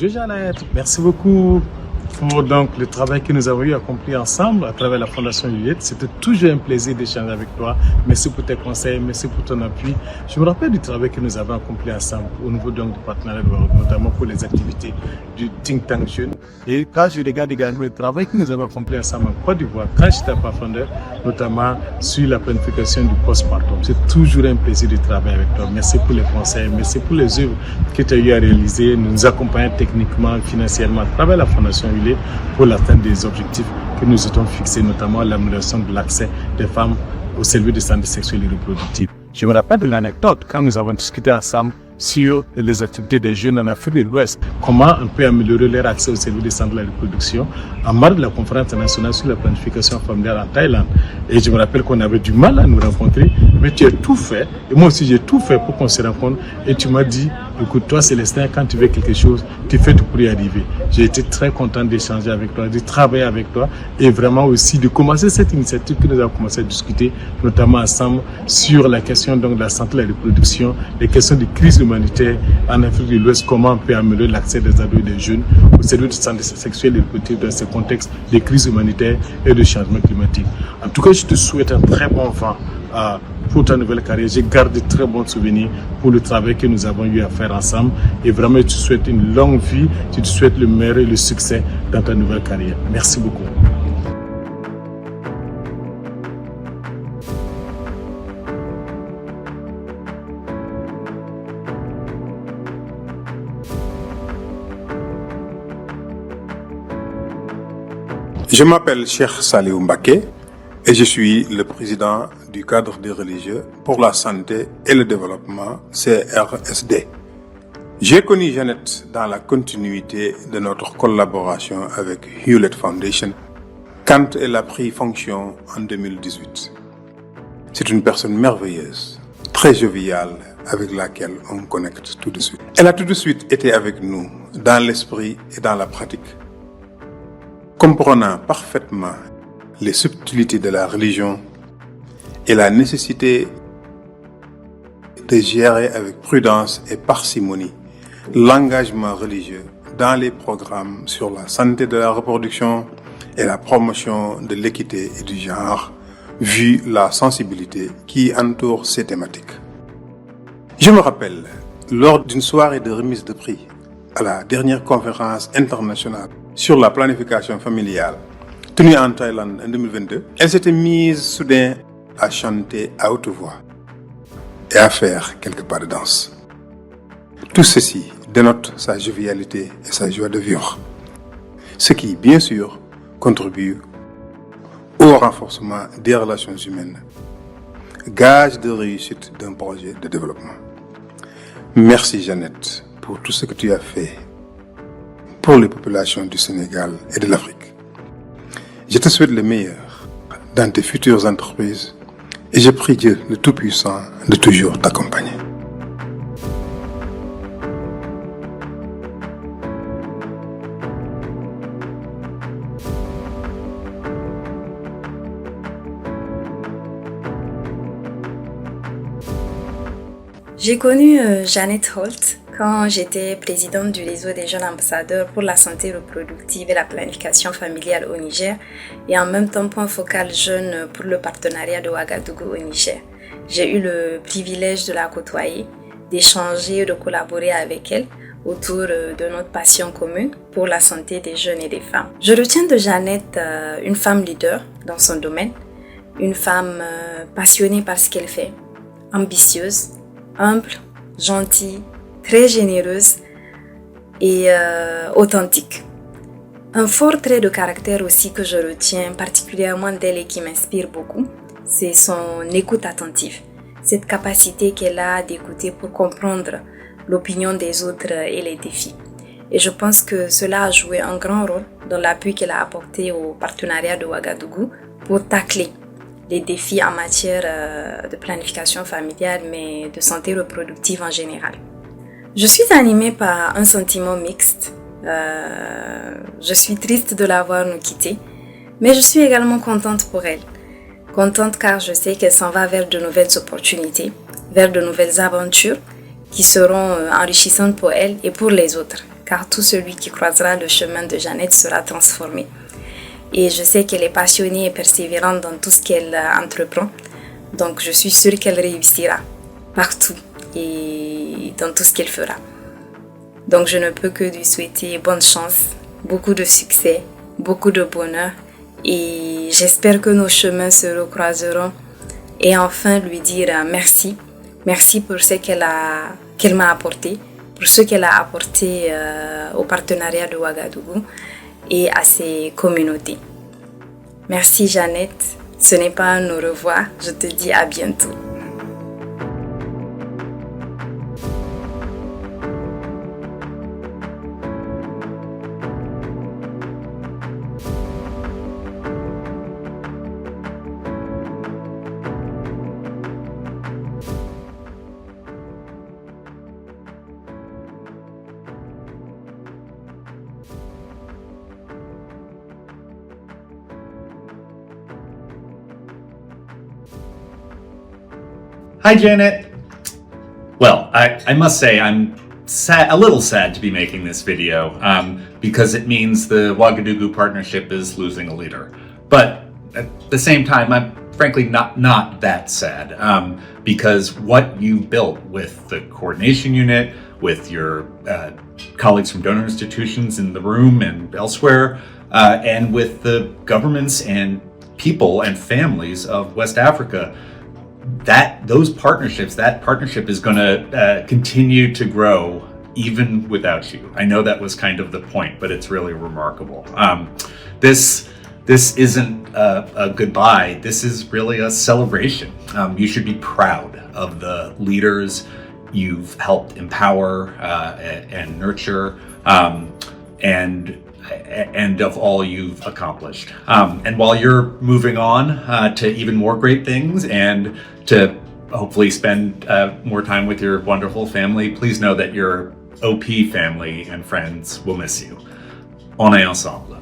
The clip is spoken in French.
Bonjour Jeannette, merci beaucoup pour donc, le travail que nous avons eu accompli ensemble à travers la Fondation Juliette. C'était toujours un plaisir d'échanger avec toi. Merci pour tes conseils, merci pour ton appui. Je me rappelle du travail que nous avons accompli ensemble au niveau donc, du partenariat, notamment pour les activités du Think Tank Jeune. Et quand je regarde également le travail que nous avons accompli ensemble en Côte d'Ivoire, quand j'étais profondeur, notamment sur la planification du postpartum, c'est toujours un plaisir de travailler avec toi. Merci pour les conseils, merci pour les œuvres que tu as eu à réaliser, nous accompagner techniquement, financièrement à travers la Fondation Juliette pour l'atteinte des objectifs que nous étions fixés, notamment l'amélioration de l'accès des femmes aux services de santé sexuelle et reproductive. Je me rappelle de l'anecdote quand nous avons discuté ensemble sur les activités des jeunes en Afrique de l'Ouest, comment on peut améliorer leur accès aux services de santé et de la reproduction en marge de la conférence internationale sur la planification familiale en Thaïlande. Et je me rappelle qu'on avait du mal à nous rencontrer, mais tu as tout fait, et moi aussi j'ai tout fait pour qu'on se rencontre, et tu m'as dit, écoute, toi Célestin, quand tu veux quelque chose, tu fais tout pour y arriver. J'ai été très content d'échanger avec toi, de travailler avec toi, et vraiment aussi de commencer cette initiative que nous avons commencé à discuter, notamment ensemble, sur la question donc, de la santé et de la reproduction, les questions de crise humanitaire en Afrique de l'Ouest, comment on peut améliorer l'accès des ados et des jeunes aux services de santé sexuelle et reproductive dans ce contexte de crise humanitaire et de changement climatique. En tout cas, je te souhaite un très bon vent pour ta nouvelle carrière. J'ai gardé de très bons souvenirs pour le travail que nous avons eu à faire ensemble. Et vraiment, je te souhaite une longue vie. Je te souhaite le meilleur et le succès dans ta nouvelle carrière. Merci beaucoup. Je m'appelle Cheikh Saliou Mbacké et je suis le président du cadre des religieux pour la santé et le développement CRSD. J'ai connu Jeannette dans la continuité de notre collaboration avec Hewlett Foundation quand elle a pris fonction en 2018. C'est une personne merveilleuse, très joviale, avec laquelle on connecte tout de suite. Elle a tout de suite été avec nous dans l'esprit et dans la pratique, comprenant parfaitement les subtilités de la religion et la nécessité de gérer avec prudence et parcimonie l'engagement religieux dans les programmes sur la santé de la reproduction et la promotion de l'équité et du genre, vu la sensibilité qui entoure ces thématiques. Je me rappelle, lors d'une soirée de remise de prix à la dernière conférence internationale sur la planification familiale tenue en Thaïlande en 2022, elle s'était mise soudain à chanter à haute voix et à faire quelques pas de danse. Tout ceci dénote sa jovialité et sa joie de vivre, ce qui, bien sûr, contribue au renforcement des relations humaines, gage de réussite d'un projet de développement. Merci Jeannette pour tout ce que tu as fait pour les populations du Sénégal et de l'Afrique. Je te souhaite le meilleur dans tes futures entreprises et je prie Dieu le Tout-Puissant de toujours t'accompagner. J'ai connu Jeannette Holt quand j'étais présidente du réseau des jeunes ambassadeurs pour la santé reproductive et la planification familiale au Niger et en même temps point focal jeune pour le partenariat de Ouagadougou au Niger. J'ai eu le privilège de la côtoyer, d'échanger et de collaborer avec elle autour de notre passion commune pour la santé des jeunes et des femmes. Je retiens de Jeannette une femme leader dans son domaine, une femme passionnée par ce qu'elle fait, ambitieuse, humble, gentille, très généreuse et authentique. Un fort trait de caractère aussi que je retiens particulièrement d'elle et qui m'inspire beaucoup, c'est son écoute attentive, cette capacité qu'elle a d'écouter pour comprendre l'opinion des autres et les défis. Et je pense que cela a joué un grand rôle dans l'appui qu'elle a apporté au partenariat de Ouagadougou pour tacler les défis en matière de planification familiale, mais de santé reproductive en général. Je suis animée par un sentiment mixte. Je suis triste de la voir nous quitter, mais je suis également contente pour elle. Contente car je sais qu'elle s'en va vers de nouvelles opportunités, vers de nouvelles aventures qui seront enrichissantes pour elle et pour les autres. car tout celui qui croisera le chemin de Jeannette sera transformé. Et je sais qu'elle est passionnée et persévérante dans tout ce qu'elle entreprend. Donc je suis sûre qu'elle réussira partout et dans tout ce qu'elle fera. Donc je ne peux que lui souhaiter bonne chance, beaucoup de succès, beaucoup de bonheur et j'espère que nos chemins se recroiseront et enfin lui dire merci. Merci pour ce qu'elle m'a apporté, pour ce qu'elle a apporté au partenariat de Ouagadougou et à ses communautés. Merci Jeannette, ce n'est pas un au revoir, je te dis à bientôt. Hi, Janet. Well, I must say I'm a little sad to be making this video because it means the Ouagadougou partnership is losing a leader. But at the same time, I'm frankly not that sad because what you built with the coordination unit, with your colleagues from donor institutions in the room and elsewhere, and with the governments and people and families of West Africa, that partnership is going to continue to grow even without you. I know that was kind of the point, but it's really remarkable. This isn't a goodbye. This is really a celebration. You should be proud of the leaders you've helped empower and nurture, and of all you've accomplished. And while you're moving on to even more great things and to hopefully spend more time with your wonderful family, please know that your OP family and friends will miss you. On est ensemble.